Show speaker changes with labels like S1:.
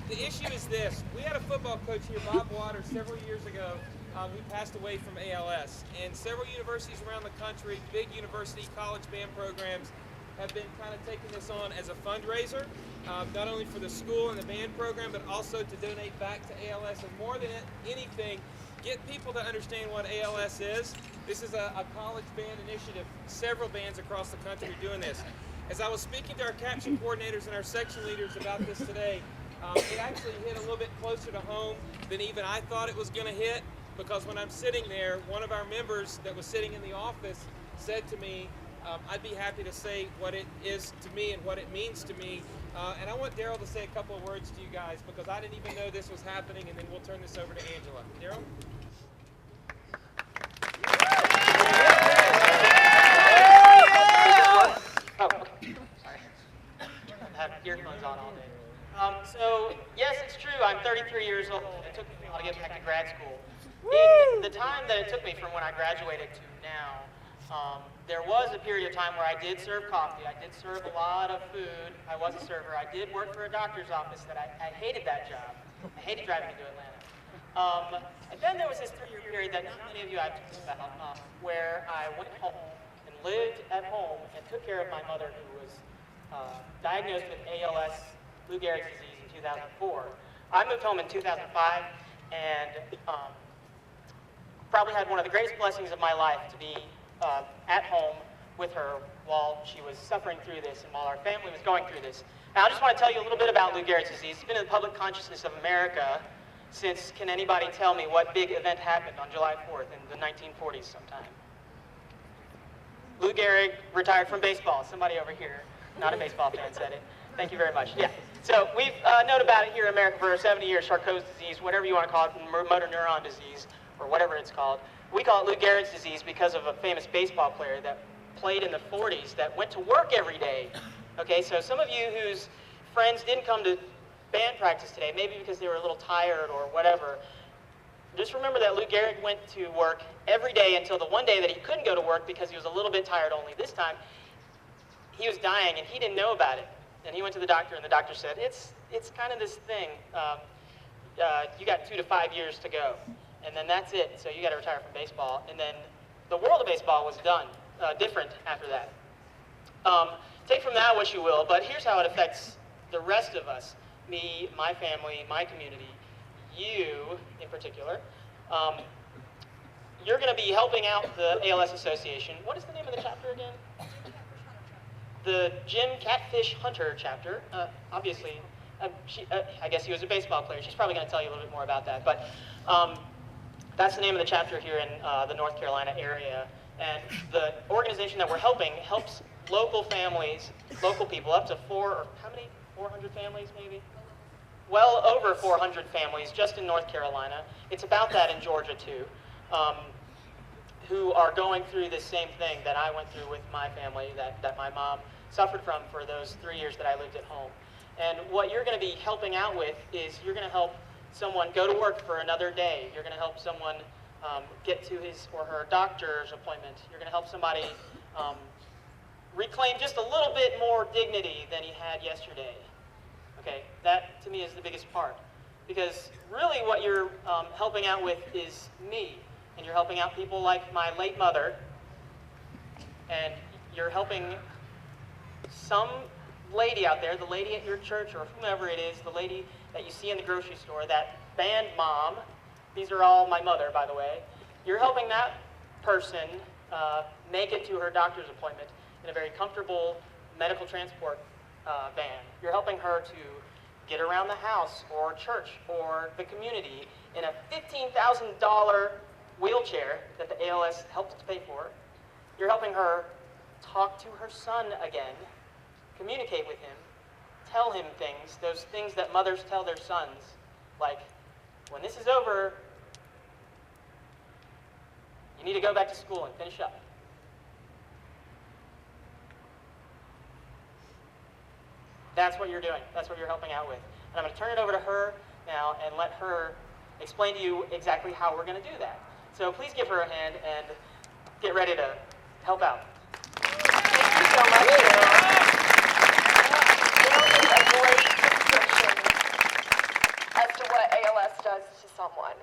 S1: The issue is this. We had a football coach here, Bob Waters, several years ago. Who passed away from ALS. And several universities around the country, big university college band programs, have been kind of taking this on as a fundraiser, not only for the school and the band program, but also to donate back to ALS. And more than anything, get people to understand what ALS is. This is a college band initiative. Several bands across the country are doing this. As I was speaking to our caption coordinators and our section leaders about this today, it actually hit a little bit closer to home than even I thought it was going to hit, because when I'm sitting there, one of our members that was sitting in the office said to me, I'd be happy to say what it is to me and what it means to me. And I want Daryll to say a couple of words to you guys, because I didn't even know this was happening, and then we'll turn this over to Angela. Daryll?
S2: Oh, okay. Sorry. I have earphones on all day. So, yes, it's true. I'm 33 years old. It took me a while to get back to grad school. In the time that it took me from when I graduated to now, there was a period of time where I did serve coffee. I did serve a lot of food. I was a server. I did work for a doctor's office that I hated that job. I hated driving into Atlanta. And then there was this 3-year period that not many of you have talked about, where I went home and lived at home and took care of my mother, who was diagnosed with ALS, Lou Gehrig's disease, in 2004. I moved home in 2005 and probably had one of the greatest blessings of my life to be at home with her while she was suffering through this and while our family was going through this. Now, I just want to tell you a little bit about Lou Gehrig's disease. It's been in the public consciousness of America since, can anybody tell me what big event happened on July 4th in the 1940s sometime? Lou Gehrig retired from baseball. Somebody over here, not a baseball fan, said it. Thank you very much. Yeah. So we've known about it here in America for 70 years, Charcot's disease, whatever you want to call it, motor neuron disease, or whatever it's called. We call it Lou Gehrig's disease because of a famous baseball player that played in the 40s that went to work every day. Okay, so some of you whose friends didn't come to band practice today, maybe because they were a little tired or whatever, just remember that Lou Gehrig went to work every day until the one day that he couldn't go to work because he was a little bit tired. Only this time, he was dying and he didn't know about it. And he went to the doctor, and the doctor said, it's kind of this thing. You got 2 to 5 years to go, and then that's it. So you got to retire from baseball. And then the world of baseball was done, different after that. Take from that what you will, but here's how it affects the rest of us. Me, my family, my community, you in particular. You're going to be helping out the ALS Association. What is the name of the chapter again? The Jim Catfish Hunter chapter. Obviously, I guess he was a baseball player. She's probably going to tell you a little bit more about that. But that's the name of the chapter here in the North Carolina area. And the organization that we're helping helps local families, local people, up to 400 families maybe? Well over 400 families just in North Carolina. It's about that in Georgia too, who are going through the same thing that I went through with my family, that my mom suffered from for those 3 years that I lived at home. And what you're going to be helping out with is you're going to help someone go to work for another day. You're going to help someone get to his or her doctor's appointment. You're going to help somebody reclaim just a little bit more dignity than he had yesterday. Okay, that to me is the biggest part. Because really what you're helping out with is me. And you're helping out people like my late mother. And you're helping some lady out there, the lady at your church or whomever it is, the lady that you see in the grocery store, that band mom. These are all my mother, by the way. You're helping that person make it to her doctor's appointment in a very comfortable medical transport van. You're helping her to get around the house or church or the community in a $15,000 wheelchair that the ALS helped to pay for. You're helping her talk to her son again, communicate with him, tell him things, those things that mothers tell their sons, like, when this is over, you need to go back to school and finish up. That's what you're doing. That's what you're helping out with. And I'm going to turn it over to her now and let her explain to you exactly how we're going to do that. So please give her a hand and get ready to help out.
S3: Thank you so much, Daryll. Daryll is a great description does to someone.